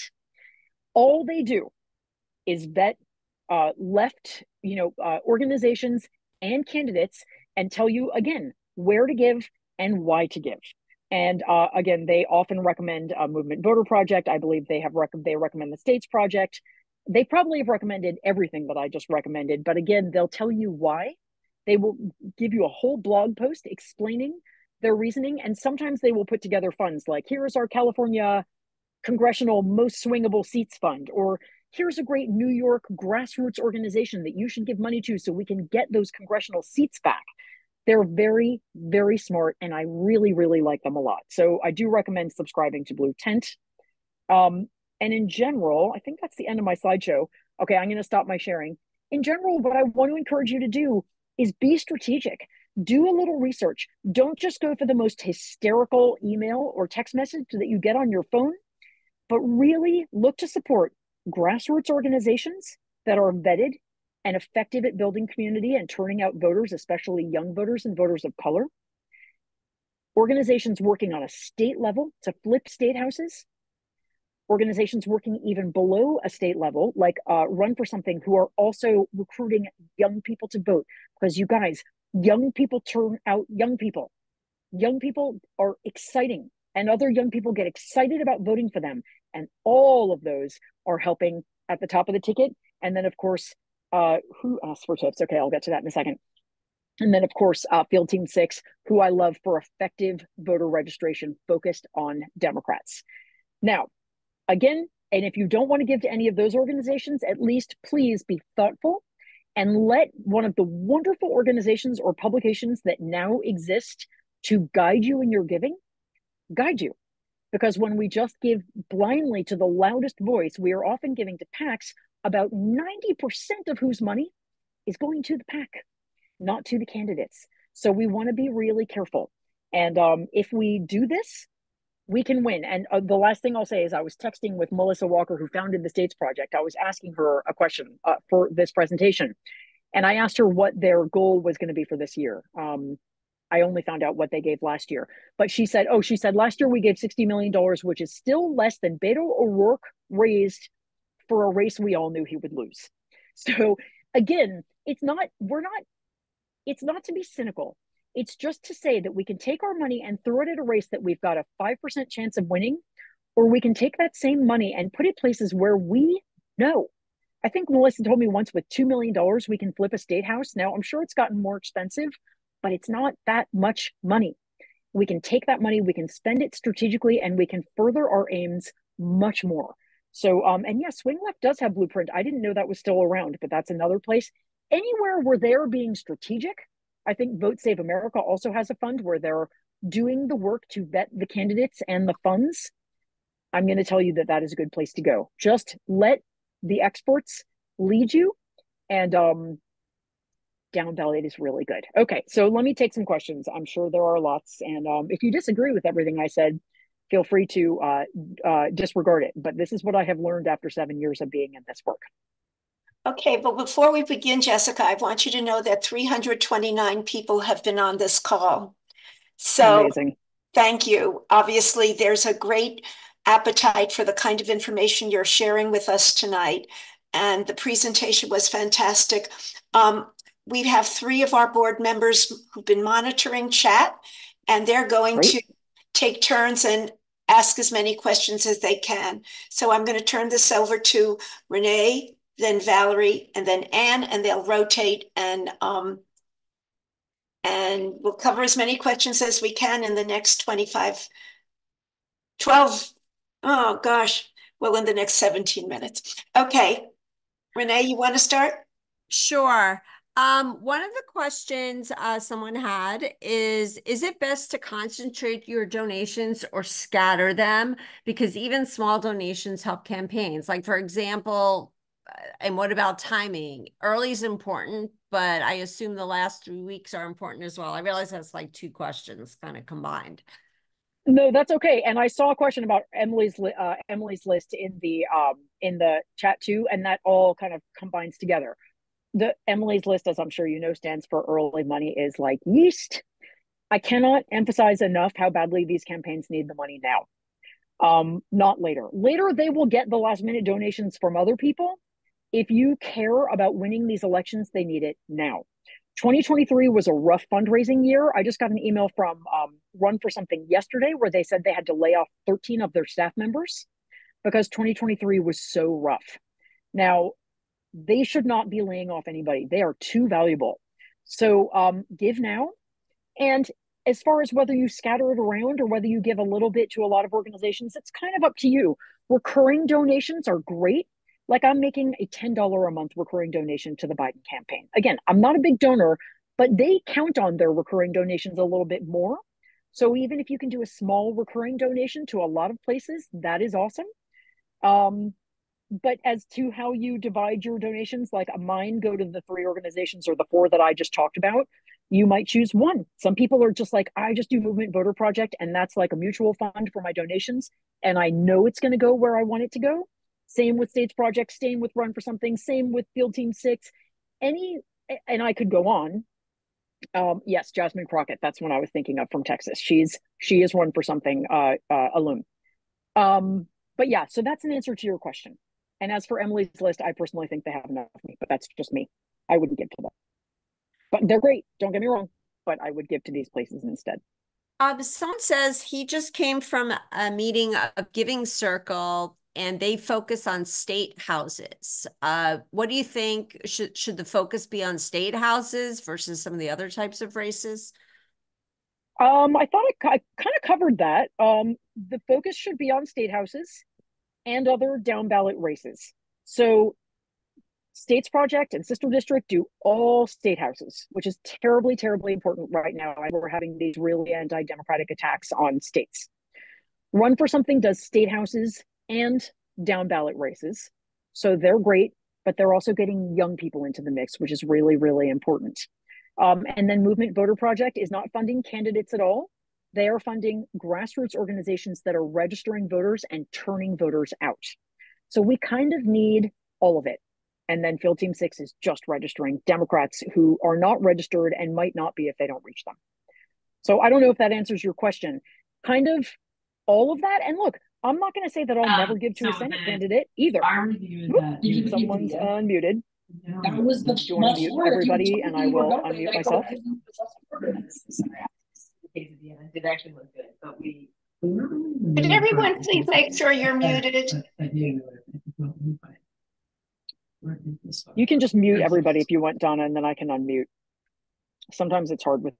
All they do is vet left, organizations and candidates and tell you, again, where to give and why to give. And again, they often recommend a Movement Voter Project. I believe they recommend the States Project. They probably have recommended everything that I just recommended. But again, they'll tell you why. They will give you a whole blog post explaining their reasoning. And sometimes they will put together funds like, here's our California congressional most swingable seats fund, or here's a great New York grassroots organization that you should give money to so we can get those congressional seats back. They're very, very smart, and I really, really like them a lot. So I do recommend subscribing to Blue Tent. And in general, I think that's the end of my slideshow. Okay, I'm going to stop my sharing. In general, what I want to encourage you to do is be strategic. Do a little research. Don't just go for the most hysterical email or text message that you get on your phone, but really look to support grassroots organizations that are vetted and effective at building community and turning out voters, especially young voters and voters of color. Organizations working on a state level to flip state houses. Organizations working even below a state level, like Run for Something, who are also recruiting young people to vote. Because you guys, young people turn out young people. Young people are exciting, and other young people get excited about voting for them. And all of those are helping at the top of the ticket. And then, of course, who asked for tips? Okay, I'll get to that in a second. And then, of course, Field Team 6, who I love for effective voter registration focused on Democrats. Now, again, and if you don't want to give to any of those organizations, at least please be thoughtful and let one of the wonderful organizations or publications that now exist to guide you in your giving, guide you. Because when we just give blindly to the loudest voice, we are often giving to PACs about 90% of whose money is going to the PAC, not to the candidates. So we want to be really careful. And if we do this, we can win. And the last thing I'll say is I was texting with Melissa Walker, who founded the States Project. I was asking her a question for this presentation. And I asked her what their goal was going to be for this year. I only found out what they gave last year. But she said, last year we gave $60 million, which is still less than Beto O'Rourke raised for a race we all knew he would lose. So again, it's not to be cynical. It's just to say that we can take our money and throw it at a race that we've got a 5% chance of winning, or we can take that same money and put it places where we know. I think Melissa told me once with $2 million, we can flip a state house. Now, I'm sure it's gotten more expensive, but it's not that much money. We can take that money, we can spend it strategically, and we can further our aims much more. So, and yeah, Swing Left does have Blueprint. I didn't know that was still around, but that's another place. Anywhere where they're being strategic, I think Vote Save America also has a fund where they're doing the work to vet the candidates and the funds. I'm going to tell you that that is a good place to go. Just let the experts lead you, and down ballot is really good. Okay, so let me take some questions. I'm sure there are lots, and if you disagree with everything I said, feel free to disregard it. But this is what I have learned after 7 years of being in this work. Okay, but before we begin, Jessica, I want you to know that 329 people have been on this call. So amazing. Thank you. Obviously, there's a great appetite for the kind of information you're sharing with us tonight. And the presentation was fantastic. We have 3 of our board members who've been monitoring chat, and they're going to take turns and ask as many questions as they can. So I'm going to turn this over to Renee, then Valerie, and then Anne, and they'll rotate, and we'll cover as many questions as we can in the next 12, oh gosh, well, in the next 17 minutes. Okay, Renee, you want to start? Sure. One of the questions someone had is it best to concentrate your donations or scatter them? Because even small donations help campaigns. Like, for example, and what about timing? Early is important, but I assume the last 3 weeks are important as well. I realize that's like 2 questions kind of combined. No, that's okay. And I saw a question about Emily's list in the chat too, and that all kind of combines together. The Emily's list, as I'm sure you know, stands for early money is like yeast. I cannot emphasize enough how badly these campaigns need the money now. Not later. Later, they will get the last minute donations from other people. If you care about winning these elections, they need it now. 2023 was a rough fundraising year. I just got an email from Run for Something yesterday where they said they had to lay off 13 of their staff members because 2023 was so rough. Now, they should not be laying off anybody. They are too valuable. So give now. And as far as whether you scatter it around or whether you give a little bit to a lot of organizations, it's kind of up to you. Recurring donations are great. Like I'm making a $10 a month recurring donation to the Biden campaign. Again, I'm not a big donor, but they count on their recurring donations a little bit more. So even if you can do a small recurring donation to a lot of places, that is awesome. But as to how you divide your donations, like mine go to the 3 organizations or the 4 that I just talked about, you might choose one. Some people are just like, I just do Movement Voter Project, and that's like a mutual fund for my donations, and I know it's going to go where I want it to go. Same with States Project, same with Run for Something, same with Field Team 6, and I could go on. Yes, Jasmine Crockett, that's one I was thinking of from Texas. She is Run for Something alum. But yeah, so that's an answer to your question. And as for Emily's list, I personally think they have enough of me, but that's just me. I wouldn't give to them. But they're great, don't get me wrong, but I would give to these places instead. Someone says he just came from a meeting of Giving Circle and they focus on state houses. What do you think? Should the focus be on state houses versus some of the other types of races? I thought I kind of covered that. The focus should be on state houses and other down ballot races. So States Project and Sister District do all state houses, which is terribly, terribly important right now. We're having these really anti-democratic attacks on states. Run for Something does state houses and down ballot races. So they're great, but they're also getting young people into the mix, which is really, really important. And then Movement Voter Project is not funding candidates at all. They are funding grassroots organizations that are registering voters and turning voters out. So we kind of need all of it. And then Field Team 6 is just registering Democrats who are not registered and might not be if they don't reach them. So I don't know if that answers your question. Kind of all of that. And look, I'm not going to say that I'll never give to a Senate candidate either. Someone's unmuted. That was the Do you want to mute everybody and I will unmute myself? It actually looked good, but we. Could everyone please make sure you're muted? You can just mute everybody if you want, Donna, and then I can unmute. Sometimes it's hard with.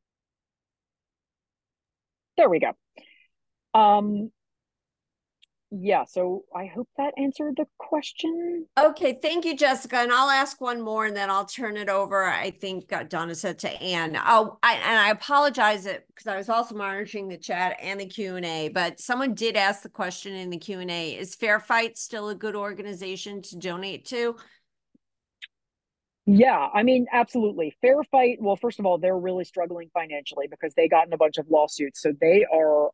There we go. Yeah, so I hope that answered the question. Okay, thank you, Jessica. And I'll ask one more and then I'll turn it over. I think Donna said to Anne. Oh, and I apologize because I was also monitoring the chat and the Q&A, but someone did ask the question in the Q&A, is Fair Fight still a good organization to donate to? Yeah, I mean, absolutely. Fair Fight, well, first of all, they're really struggling financially because they got in a bunch of lawsuits. So they are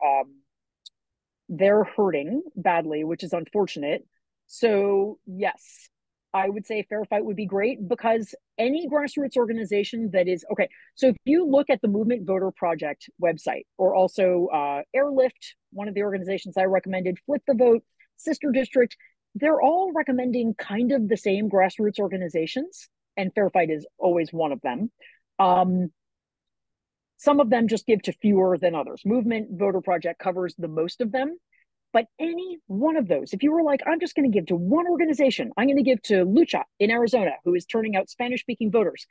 they're hurting badly, which is unfortunate. So yes, I would say Fair Fight would be great because any grassroots organization that is okay. So if you look at the Movement Voter Project website, or also Airlift, one of the organizations I recommended, Flip the Vote, Sister District, they're all recommending kind of the same grassroots organizations, and Fair Fight is always one of them. Some of them just give to fewer than others. Movement Voter Project covers the most of them. But any one of those, if you were like, I'm just going to give to one organization, I'm going to give to Lucha in Arizona, who is turning out Spanish-speaking voters,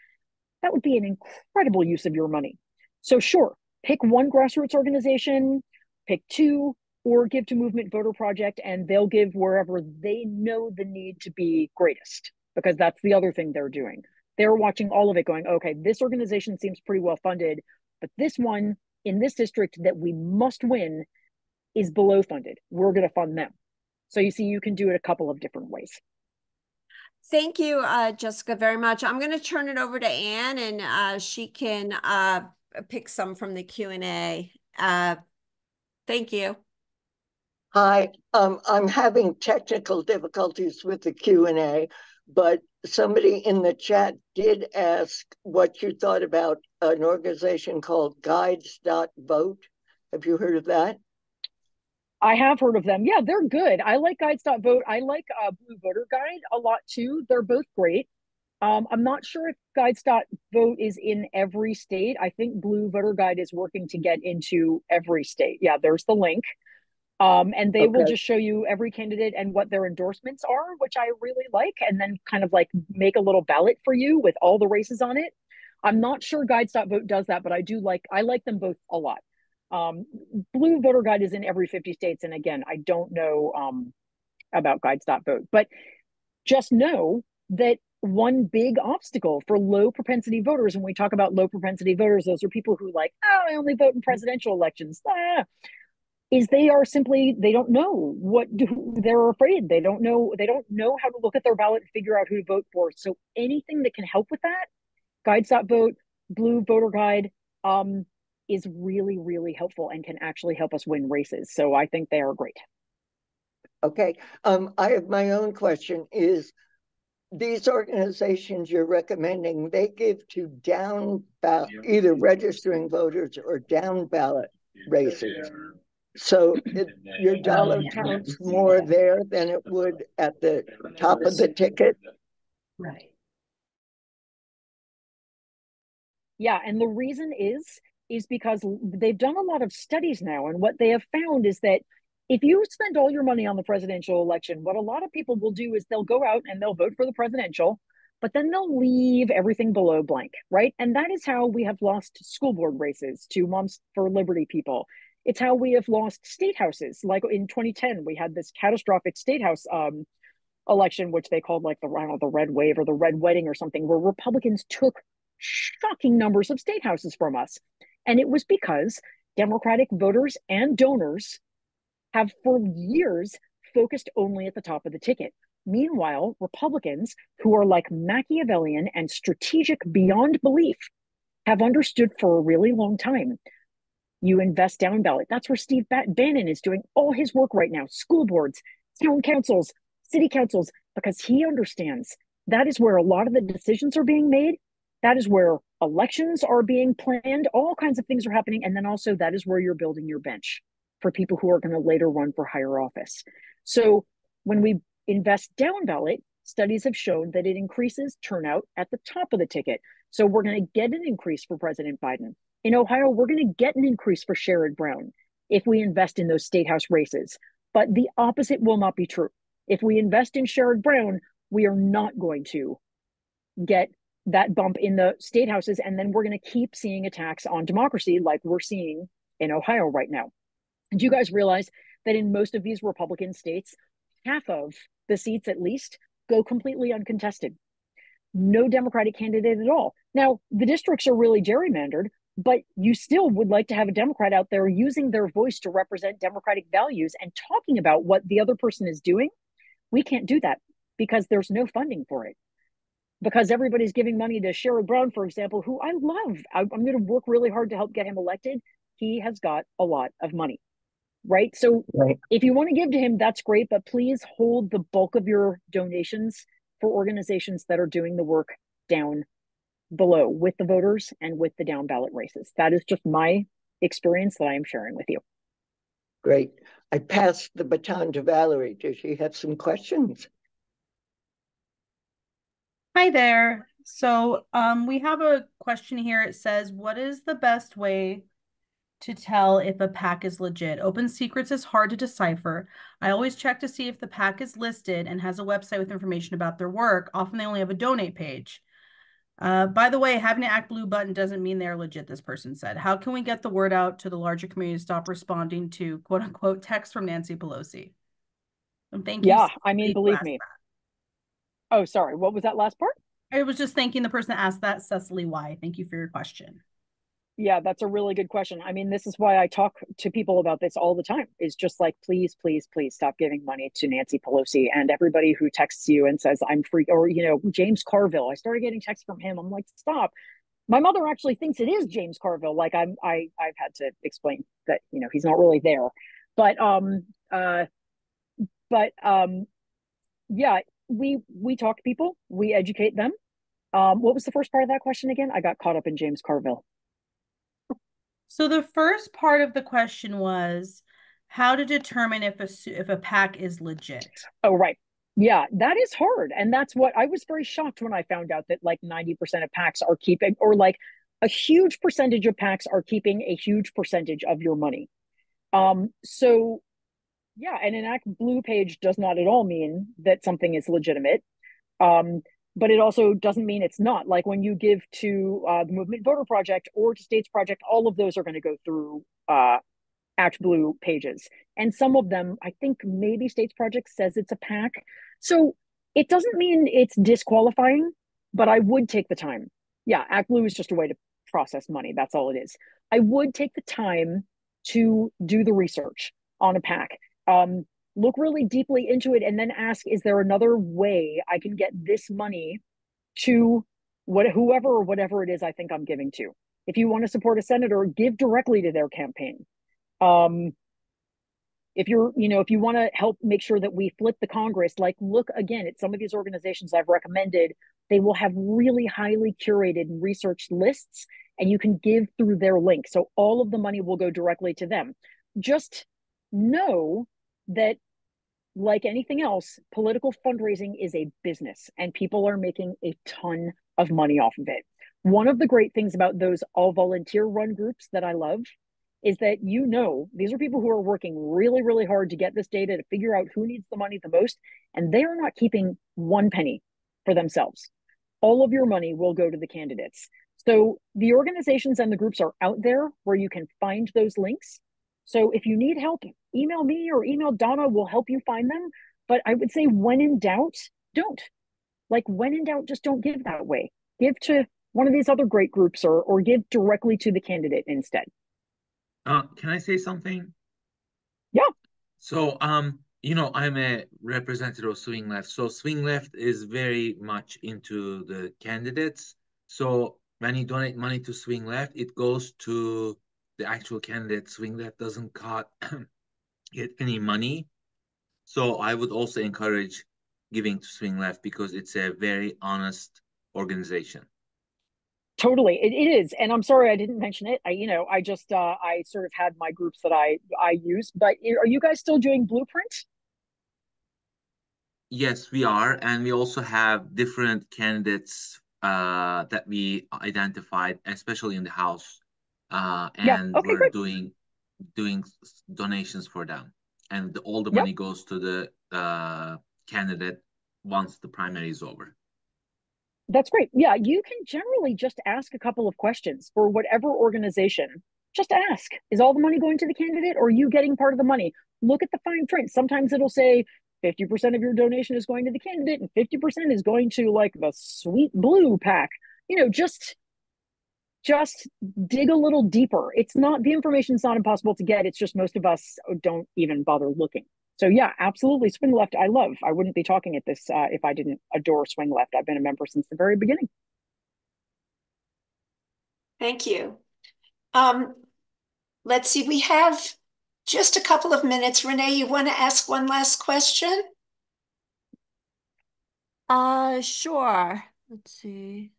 that would be an incredible use of your money. So sure, pick one grassroots organization, pick 2, or give to Movement Voter Project, and they'll give wherever they know the need to be greatest, because that's the other thing they're doing. They're watching all of it going, okay, this organization seems pretty well funded, but this one in this district that we must win is below funded. We're going to fund them. So you see, you can do it a couple of different ways. Thank you, Jessica, very much. I'm going to turn it over to Anne and she can pick some from the Q&A. Thank you. Hi, I'm having technical difficulties with the Q&A, but somebody in the chat did ask what you thought about an organization called Guides.vote. Have you heard of that? I have heard of them. Yeah, they're good. I like Guides.vote. I like Blue Voter Guide a lot too. They're both great. I'm not sure if Guides.vote is in every state. I think Blue Voter Guide is working to get into every state. Yeah, there's the link. And they will just show you every candidate and what their endorsements are, which I really like, and then kind of like make a little ballot for you with all the races on it. I'm not sure Guides.vote does that, but I like them both a lot. Blue voter guide is in every 50 states. And again, I don't know about Guides.vote, but just know that one big obstacle for low propensity voters, when we talk about low propensity voters, those are people who like, oh, I only vote in presidential elections, is they don't know they're afraid. They don't know how to look at their ballot and figure out who to vote for. So anything that can help with that, Guides.vote, Blue Voter Guide, is really, really helpful and can actually help us win races. So I think they are great. Okay. I have my own question is, these organizations you're recommending, they give to down ballot, either registering voters or down ballot races. So your dollar counts more there than it would at the top of the ticket. Right. Yeah, and the reason is because they've done a lot of studies now, and what they have found is that if you spend all your money on the presidential election, what a lot of people will do is they'll go out and they'll vote for the presidential, but then they'll leave everything below blank, right? And that is how we have lost school board races to Moms for Liberty people. It's how we have lost state houses. Like in 2010, we had this catastrophic state house election, which they called like the red wave or the red wedding or something, where Republicans took shocking numbers of state houses from us. And it was because Democratic voters and donors have for years focused only at the top of the ticket. Meanwhile, Republicans, who are like Machiavellian and strategic beyond belief, have understood for a really long time. You invest down ballot. That's where Steve Bannon is doing all his work right now. School boards, town councils, city councils, because he understands that is where a lot of the decisions are being made. That is where elections are being planned. All kinds of things are happening. And then also that is where you're building your bench for people who are going to later run for higher office. So when we invest down ballot, studies have shown that it increases turnout at the top of the ticket. So we're going to get an increase for President Biden. In Ohio, we're going to get an increase for Sherrod Brown if we invest in those state house races. But the opposite will not be true. If we invest in Sherrod Brown, we are not going to get that bump in the state houses. And then we're going to keep seeing attacks on democracy like we're seeing in Ohio right now. And you guys realize that in most of these Republican states, half of the seats at least go completely uncontested. No Democratic candidate at all. Now, the districts are really gerrymandered, but you still would like to have a Democrat out there using their voice to represent Democratic values and talking about what the other person is doing. We can't do that because there's no funding for it. Because everybody's giving money to Sherrod Brown, for example, who I love. I'm going to work really hard to help get him elected. He has got a lot of money, right? So if you want to give to him, that's great, but please hold the bulk of your donations for organizations that are doing the work down below with the voters and with the down ballot races. That is just my experience that I am sharing with you. Great. I passed the baton to Valerie. Does she have some questions? Hi there. So we have a question here. It says, what is the best way to tell if a PAC is legit? Open Secrets is hard to decipher. I always check to see if the PAC is listed and has a website with information about their work. Often they only have a donate page. By the way, having an Act Blue button doesn't mean they're legit, this person said. How can we get the word out to the larger community to stop responding to quote unquote text from Nancy Pelosi? And thank you. Yeah, I mean, believe me. Oh, sorry. What was that last part? I was just thanking the person that asked that, Cecily Y. Thank you for your question. Yeah, that's a really good question. I mean, this is why I talk to people about this all the time. Is just like, please, please, please stop giving money to Nancy Pelosi and everybody who texts you and says, I'm free. Or, James Carville. I started getting texts from him. I'm like, stop. My mother actually thinks it is James Carville. Like I've had to explain that, he's not really there. But yeah, we talk to people, we educate them. What was the first part of that question again? I got caught up in James Carville. So the first part of the question was how to determine if a PAC is legit. Oh, right. Yeah, that is hard. And that's what I was very shocked when I found out that like 90% of PACs are keeping, or like a huge percentage of PACs are keeping a huge percentage of your money. So yeah, and an Act Blue page does not at all mean that something is legitimate. but it also doesn't mean it's not. Like when you give to the Movement Voter Project or to States Project, all of those are going to go through Act Blue pages. And some of them, I think maybe States Project says it's a PAC. So it doesn't mean it's disqualifying, but I would take the time. Yeah, Act Blue is just a way to process money. That's all it is. I would take the time to do the research on a PAC. Look really deeply into it and then ask, is there another way I can get this money to whoever or whatever it is I think I'm giving to? If you want to support a senator, give directly to their campaign. If if you want to help make sure that we flip the Congress, like look again at some of these organizations I've recommended, they will have really highly curated research lists and you can give through their link. So all of the money will go directly to them. Just know that, like anything else, political fundraising is a business and people are making a ton of money off of it. One of the great things about those all volunteer run groups that I love is that these are people who are working really, really hard to get this data to figure out who needs the money the most, and they are not keeping one penny for themselves. All of your money will go to the candidates. So the organizations and the groups are out there where you can find those links. So if you need help, email me or email Donna, we'll help you find them. But I would say when in doubt, don't. Like when in doubt, just don't give that way. Give to one of these other great groups or give directly to the candidate instead. Can I say something? Yeah. So, I'm a representative of Swing Left. So Swing Left is very much into the candidates. So when you donate money to Swing Left, it goes to the actual candidate. Swing Left doesn't get any money. So I would also encourage giving to Swing Left because it's a very honest organization. Totally, it is, and I'm sorry I didn't mention it. I just I sort of had my groups that I use. But are you guys still doing Blueprint? Yes, we are, and we also have different candidates that we identified, especially in the House, and Okay, we're great. doing donations for them, and all the Yep. money goes to the candidate once the primary is over. That's great. Yeah, you can generally just ask a couple of questions for whatever organization. Just ask, is all the money going to the candidate or are you getting part of the money? Look at the fine print. Sometimes it'll say 50% of your donation is going to the candidate and 50% is going to like the sweet blue PAC. Just dig a little deeper. The information's not impossible to get. It's just most of us don't even bother looking. So yeah, absolutely. Swing Left, I love. I wouldn't be talking at this if I didn't adore Swing Left. I've been a member since the very beginning. Thank you. Let's see, we have just a couple of minutes. Renee, you want to ask one last question? Sure. Let's see.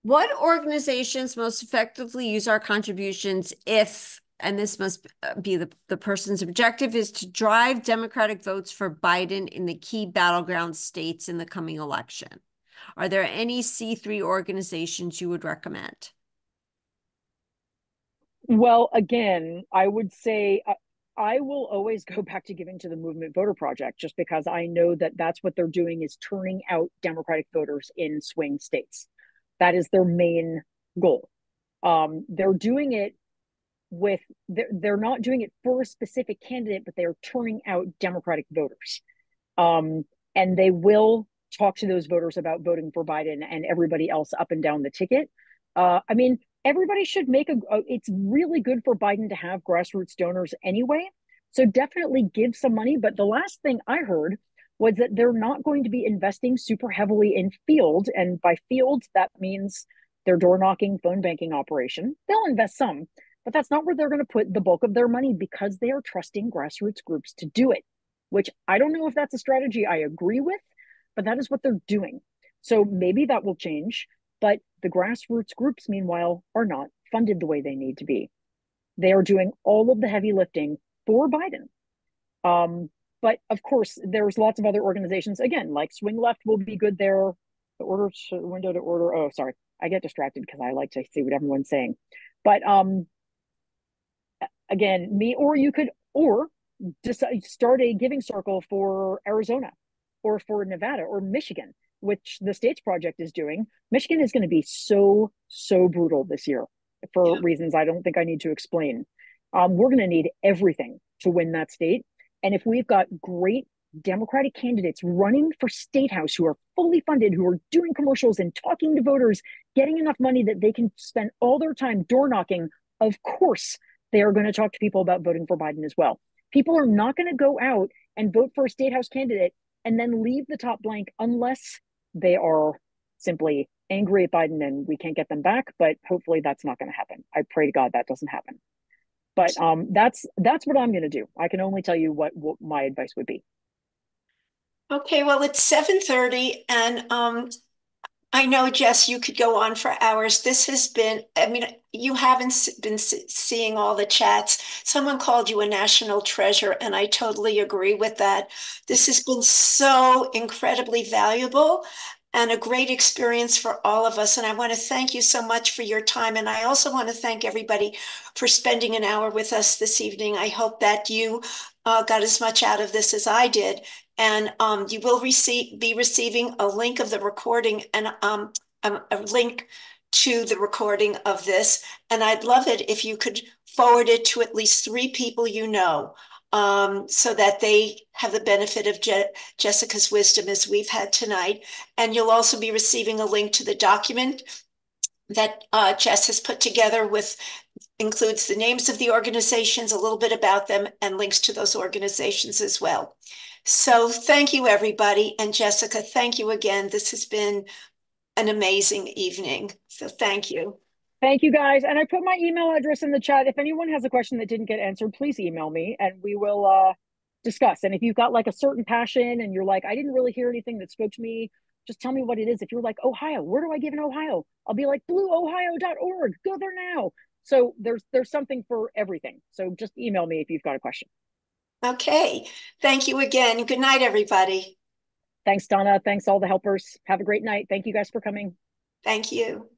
What organizations most effectively use our contributions if, and this must be the person's objective, is to drive Democratic votes for Biden in the key battleground states in the coming election? Are there any C3 organizations you would recommend? Well, again, I would say I will always go back to giving to the Movement Voter Project just because I know that that's what they're doing is turning out Democratic voters in swing states. That is their main goal. They're doing it they're not doing it for a specific candidate, but they're turning out Democratic voters. And they will talk to those voters about voting for Biden and everybody else up and down the ticket. Everybody should it's really good for Biden to have grassroots donors anyway. So definitely give some money. But the last thing I heard was that they're not going to be investing super heavily in field. And by field, that means their door knocking, phone banking operation. They'll invest some, but that's not where they're going to put the bulk of their money because they are trusting grassroots groups to do it, which I don't know if that's a strategy I agree with, but that is what they're doing. So maybe that will change. But the grassroots groups, meanwhile, are not funded the way they need to be. They are doing all of the heavy lifting for Biden. But of course, there's lots of other organizations, again, like Swing Left will be good there. The window to order. Oh, sorry. I get distracted because I like to see what everyone's saying. But again, or decide, start a giving circle for Arizona or for Nevada or Michigan. which the states project is doing, Michigan is going to be so brutal this year for reasons I don't think I need to explain. We're going to need everything to win that state. And if we've got great Democratic candidates running for state house who are fully funded, who are doing commercials and talking to voters, getting enough money that they can spend all their time door knocking, of course, they are going to talk to people about voting for Biden as well. People are not going to go out and vote for a state house candidate and then leave the top blank unless they are simply angry at Biden and we can't get them back. But hopefully that's not going to happen. I pray to God that doesn't happen. But that's what I'm going to do. I can only tell you what my advice would be. Okay, well, it's 7:30 and I know, Jess, you could go on for hours. This has been, I mean, you haven't been seeing all the chats. Someone called you a national treasure, and I totally agree with that. This has been so incredibly valuable and a great experience for all of us. And I want to thank you so much for your time. And I also want to thank everybody for spending an hour with us this evening. I hope that you got as much out of this as I did. And you will be receiving a link of the recording and a link to the recording of this. And I'd love it if you could forward it to at least 3 people you know, so that they have the benefit of Jessica's wisdom as we've had tonight. And you'll also be receiving a link to the document that Jess has put together, with includes the names of the organizations, a little bit about them, and links to those organizations as well. So thank you, everybody. And Jessica, thank you again. This has been an amazing evening. So thank you. Thank you, guys. And I put my email address in the chat. If anyone has a question that didn't get answered, please email me and we will discuss. And if you've got like a certain passion and you're like, I didn't really hear anything that spoke to me, just tell me what it is. If you're like, Ohio, where do I give in Ohio? I'll be like, blueohio.org. Go there now. So there's something for everything. So just email me if you've got a question. Okay. Thank you again. Good night, everybody. Thanks, Donna. Thanks, all the helpers. Have a great night. Thank you guys for coming. Thank you.